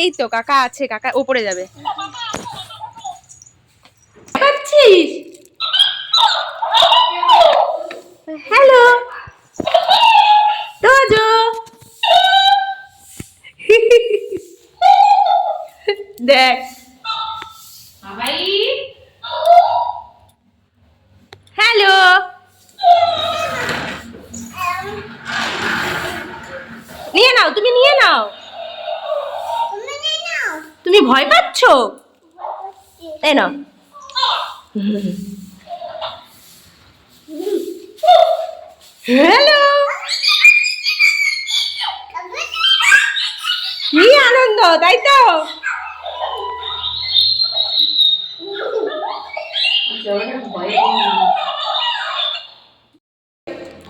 এই তো কাকা আছে, কাকা ওপরে যাবে। পাচ্ছিস? হ্যালো তোজো, দেখ বাবাই, হ্যালো। নিয়ে নাও, তুমি নিয়ে নাও। তুমি ভয় পাচ্ছ? তাই না? হ্যালো, কি আনন্দ, তাই তো?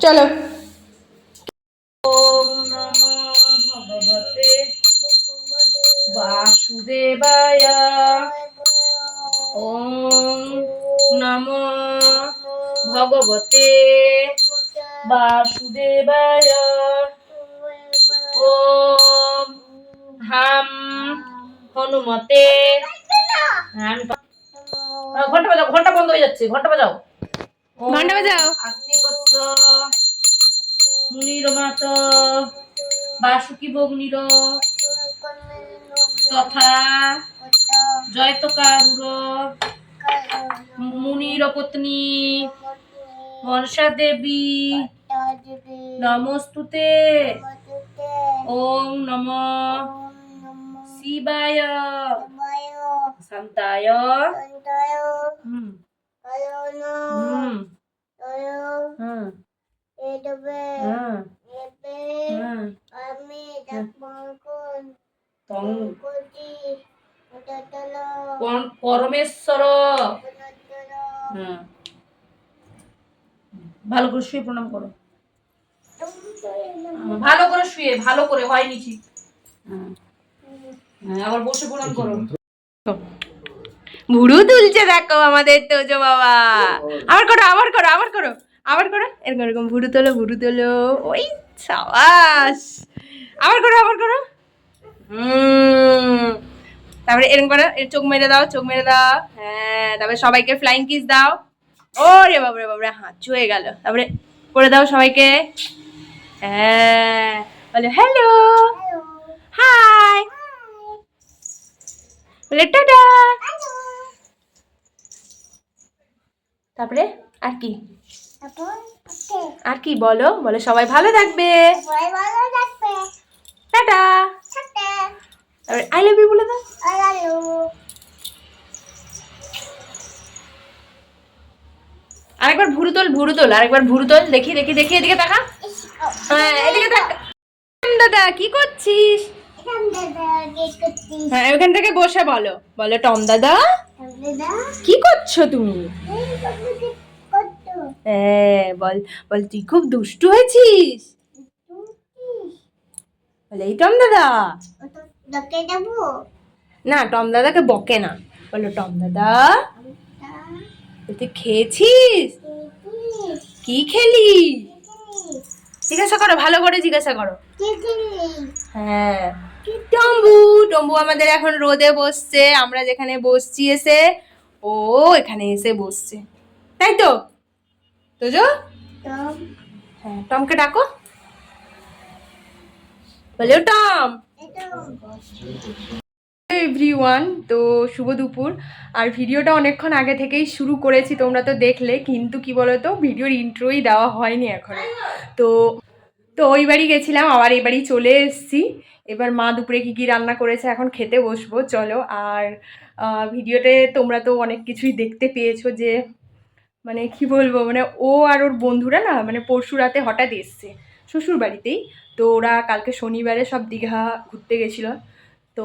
চলো। ওম নমো ভগবতে বাসুদেবায়। ওম নমো ভগবতে বাসুদেবায়। ওম হাম হনুমতে। ঘন্টা বাজাও, ঘন্টা বন্ধ হয়ে যাচ্ছে, ঘন্টা বাজাও, ঘন্টা বাজাও। আস্তিকস্য মুনিরমাত বাসুকি বগ্নির তথা জয়তকারুর মুনির পত্নী মনসা দেবী নমস্তুতে। ওম নমঃ শিবায় শান্তায় পরমেশ্বর। ভালো করে শুয়ে প্রণাম করো, ভালো করে শুয়ে, ভালো করে হয়নি ঠিক। আবার বসে প্রণাম করো। ভুরু তুলছে দেখো আমাদের তোজো বাবা। আবার করো, আবার করো, আবার করো, আবার করো, এরকম এরকম ভুরু তোলো, ভুরু তোলো। ওই সাবাস, আবার করো, আবার করো। তারপরে এরকম করো, এর চোখ মেরে দাও, চোখ মেরে দাও। হ্যাঁ, তারপরে সবাইকে ফ্লাইং কিস দাও। ওরে বাবরে বাবরে, হাত ছুঁয়ে গেল। তারপরে করে দাও সবাইকে। হ্যাঁ, বলে হ্যালো, হাই, বলে টাটা। তারপরে আর কি, আর কি বলো, বলে সবাই ভালো থাকবে, টাটা। তারপরে আই লাভ ইউ বলে দাও। আরেকবার ভুরু তোল, ভুরু তোল, আরেকবার ভুরু তোল, দেখি দেখি দেখি, এদিকে তাকা। হ্যাঁ, এদিকে তাকা। দাদা কি করছিস? হ্যাঁ, ওখান থেকে বসে বলো, বলো টম দাদা কি করছো তুমি? হ্যাঁ, বল বল তুই খুব দুষ্টু হয়েছিস। বলে এই টম দাদা। না, টম দাদাকে বকে না, বলো টম দাদা তুই খেয়েছিস? কি খেলি? জিজ্ঞাসা করো, ভালো করে জিজ্ঞাসা করো। হ্যাঁ, টম্বু, টম্বু আমাদের এখন রোদে বসছে, আমরা যেখানে বসছি এসে ও এখানে এসে বসছে, তাই তো তোজো? হ্যাঁ, টমকে ডাকো, বলে ও টম। এভরিওয়ান, তো শুভ দুপুর। আর ভিডিওটা অনেকক্ষণ আগে থেকেই শুরু করেছি, তোমরা তো দেখলে, কিন্তু কি বলতো ভিডিওর ইন্ট্রোই দেওয়া হয়নি এখনো। তো তো ওই বাড়ি গেছিলাম, আবার এই বাড়ি চলে এসেছি। এবার মা দুপুরে কী কী রান্না করেছে এখন খেতে বসবো, চলো। আর ভিডিওতে তোমরা তো অনেক কিছুই দেখতে পেয়েছো, যে মানে কি বলবো, মানে ও আর ওর বন্ধুরা না, মানে পরশু রাতে হঠাৎ এসছে শ্বশুর বাড়িতেই। তো ওরা কালকে শনিবারে সব দীঘা ঘুরতে গেছিলো। তো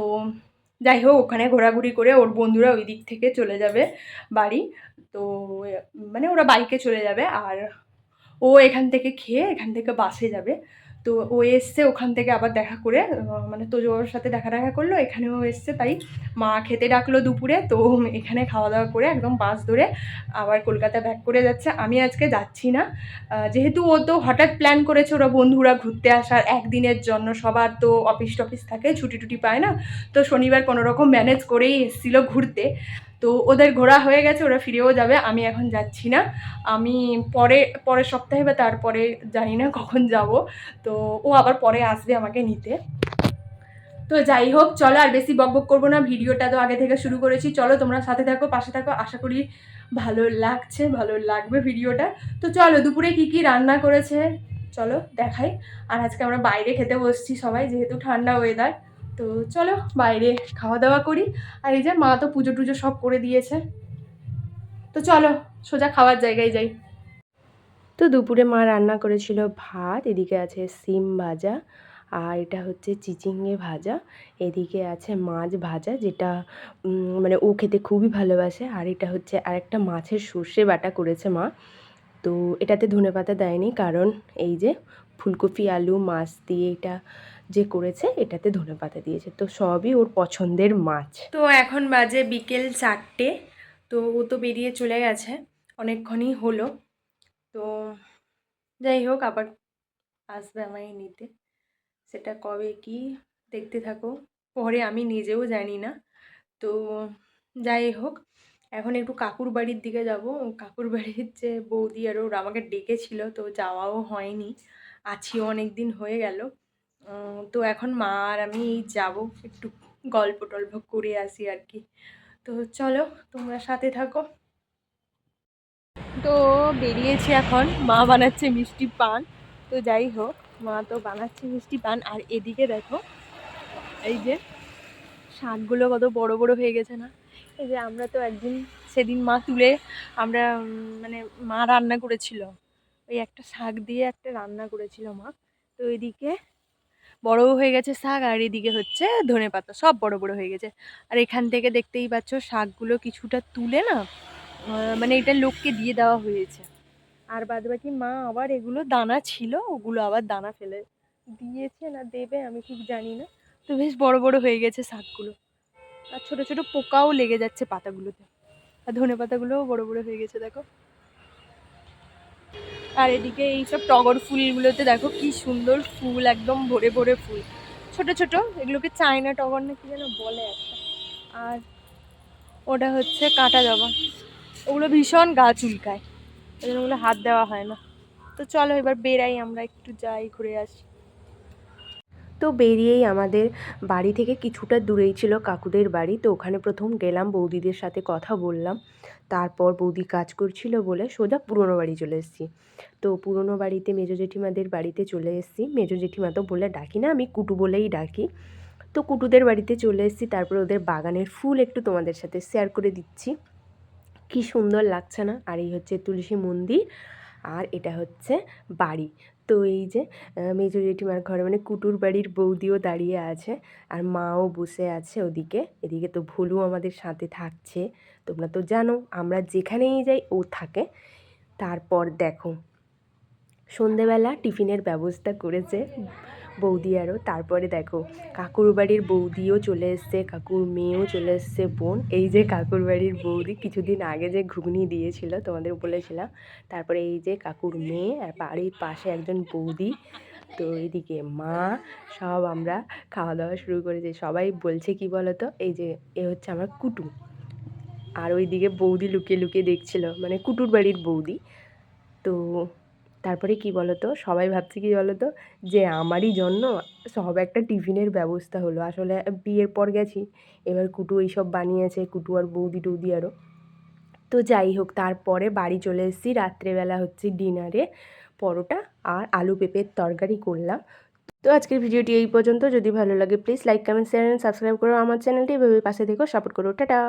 যাই হোক, ওখানে ঘোরাঘুরি করে ওর বন্ধুরা ওই দিক থেকে চলে যাবে বাড়ি। তো মানে ওরা বাইকে চলে যাবে, আর ও এখান থেকে খেয়ে এখান থেকে বাসে যাবে। তো ও এসছে ওখান থেকে আবার দেখা করে, মানে তোজোর সাথে দেখা করলো, এখানেও এসছে, তাই মা খেতে ডাকলো দুপুরে। তো এখানে খাওয়া দাওয়া করে একদম বাস ধরে আবার কলকাতা ব্যাক করে যাচ্ছে। আমি আজকে যাচ্ছি না, যেহেতু ও তো হঠাৎ প্ল্যান করেছে ওরা বন্ধুরা ঘুরতে আসার একদিনের জন্য। সবার তো অফিস টফিস থাকে, ছুটি টুটি পায় না, তো শনিবার কোনো রকম ম্যানেজ করেই এসেছিলো ঘুরতে। তো ওদের ঘোরা হয়ে গেছে, ওরা ফিরেও যাবে, আমি এখন যাচ্ছি না। আমি পরের সপ্তাহে বা তারপরে জানি না কখন যাব। তো ও আবার পরে আসবে আমাকে নিতে। তো যাই হোক, চলো আর বেশি বকবক করবো না, ভিডিওটা তো আগে থেকে শুরু করেছি। চলো তোমরা সাথে থাকো, পাশে থাকো, আশা করি ভালো লাগছে, ভালো লাগবে ভিডিওটা। তো চলো দুপুরে কি কি রান্না করেছে চলো দেখাই। আর আজকে আমরা বাইরে খেতে বসছি সবাই, যেহেতু ঠান্ডা ওয়েদার। তো চলো বাইরে খাওয়া দাওয়া করি। আর এই যে মা তো পুজো টুজো সব করে দিয়েছে। তো চলো সোজা খাওয়ার জায়গায় যাই। তো দুপুরে মা রান্না করেছিল ভাত, এদিকে আছে সিম ভাজা, আর এটা হচ্ছে চিচিঙ্গে ভাজা, এদিকে আছে মাছ ভাজা, যেটা মানে ও খেতে খুবই ভালোবাসে। আর এটা হচ্ছে আরেকটা মাছের সর্ষে বাটা করেছে মা। তো এটাতে ধনেপাতা দেয়নি, কারণ এই যে ফুলকপি আলু মাছ দিয়ে এটা যে করেছে, এটাতে ধনেপাতা দিয়েছে। তো সবই ওর পছন্দের মাছ। তো এখন বাজে বিকেল 4টে। তো ও তো বেরিয়ে চলে গেছে, অনেকক্ষণই হলো। তো যাই হোক, আবার আসবে আমায় নিতে, সেটা কবে কি দেখতে থাকো পরে, আমি নিজেও জানি না। তো যাই হোক, এখন একটু কাকুর বাড়ির দিকে যাব। কাকুর বাড়ির যে বৌদি আর ওরা আমাকে ডেকেছিল, তো যাওয়াও হয়নি, আছিও অনেক দিন হয়ে গেল। তো এখন মা আর আমি যাব, একটু গল্প টল্প করে আসি আর কি। তো চলো তোমরা সাথে থাকো। তো বেরিয়েছি এখন, মা বানাচ্ছে মিষ্টি পান। তো যাই হোক, মা তো বানাচ্ছে মিষ্টি পান। আর এদিকে দেখো, এই যে শাকগুলো কত বড় বড় হয়ে গেছে না। এই যে আমরা তো একদিন সেদিন মা তুলে আমরা মানে মা রান্না করেছিল, ওই একটা শাক দিয়ে একটা রান্না করেছিল মা। তো এদিকে বড়ও হয়ে গেছে শাক, আর এদিকে হচ্ছে ধনেপাতা, সব বড় বড় হয়ে গেছে। আর এখান থেকে দেখতেই পাচ্ছ শাকগুলো কিছুটা তুলে না, মানে এটা লোককে দিয়ে দেওয়া হয়েছে। আর বাদ বাকি মা আবার এগুলো দানা ছিল, ওগুলো আবার দানা ফেলে দিয়েছে না দেবে আমি ঠিক জানি না। তো বেশ বড় বড় হয়ে গেছে শাকগুলো, আর ছোট ছোট পোকাও লেগে যাচ্ছে পাতাগুলোতে। আর ধনে পাতাগুলোও বড় বড় হয়ে গেছে দেখো। আর এদিকে এইসব টগর ফুলগুলোতে দেখো কি সুন্দর ফুল, একদম ভরে ভরে ফুল, ছোট ছোট, এগুলোকে চায়না টগর না কি যেন বলে একটা। আর ওটা হচ্ছে কাঁটা জবা, ওগুলো ভীষণ গা চুলকায়, ওই জন্য ওগুলো হাত দেওয়া হয় না। তো চলো এবার বেরাই, আমরা একটু যাই ঘুরে আসি। তো বেরিয়েই আমাদের বাড়ি থেকে কিছুটা দূরেই ছিল কাকুদের বাড়ি। তো ওখানে প্রথম গেলাম, বৌদিদের সাথে কথা বললাম, তারপর বৌদি কাজ করছিল বলে সোজা পুরনো বাড়ি চলে এসেছি। তো পুরনো বাড়িতে মেজো জেঠিমাদের বাড়িতে চলে এসেছি, মেজো জেঠিমা তো বলে ডাকি না, আমি কুটু বলেই ডাকি। তো কুটুদের বাড়িতে চলে এসেছি, তারপর ওদের বাগানের ফুল একটু তোমাদের সাথে শেয়ার করে দিচ্ছি, কি সুন্দর লাগছে না। আর এই হচ্ছে তুলসী মন্দির, আর এটা হচ্ছে বাড়ি। তো এই যে মেজো জেঠিমার ঘরে মানে কুটুর বাড়ির বৌদিও দাঁড়িয়ে আছে, আর মাও বসে আছে ওদিকে। এদিকে তো ভুলু আমাদের সাথে থাকছে, তোমরা তো জানো আমরা যেখানেই যাই ও থাকে। তারপর দেখো সন্ধেবেলা টিফিনের ব্যবস্থা করেছে বৌদি আরও। তারপরে দেখো কাকুর বাড়ির বৌদিও চলে এসছে, কাকুর মেয়েও চলে এসছে বোন। এই যে কাকুর বাড়ির বৌদি কিছুদিন আগে যে ঘুগনি দিয়েছিল তোমাদের বলেছিলাম। তারপরে এই যে কাকুর মেয়ে, আর বাড়ির পাশে একজন বৌদি। তো এইদিকে মা, সব আমরা খাওয়া দাওয়া শুরু করেছি। সবাই বলছে কি বলতো, এই যে এ হচ্ছে আমার কুটু, আর ওইদিকে বৌদি লুকিয়ে লুকিয়ে দেখছিল, মানে কুটুর বাড়ির বৌদি। তো তারপরে কি বলতো, সবাই ভাবছে কি বলতো, যে আমারই জন্য সব একটা টিফিনের ব্যবস্থা হলো। আসলে বিয়ের পর গেছি, এবার কুটু এইসব বানিয়েছে, কুটু আর বৌদি টৌদি আরও। তো যাই হোক, তারপরে বাড়ি চলে এসেছি। রাত্রেবেলা হচ্ছে ডিনারে পরোটা আর আলু পেঁপের তরকারি করলাম। তো আজকের ভিডিওটি এই পর্যন্ত। যদি ভালো লাগে please like comment share and subscribe করো আমার চ্যানেলটি, এভাবে পাশে থেকো, সাপোর্ট করো। টাটা।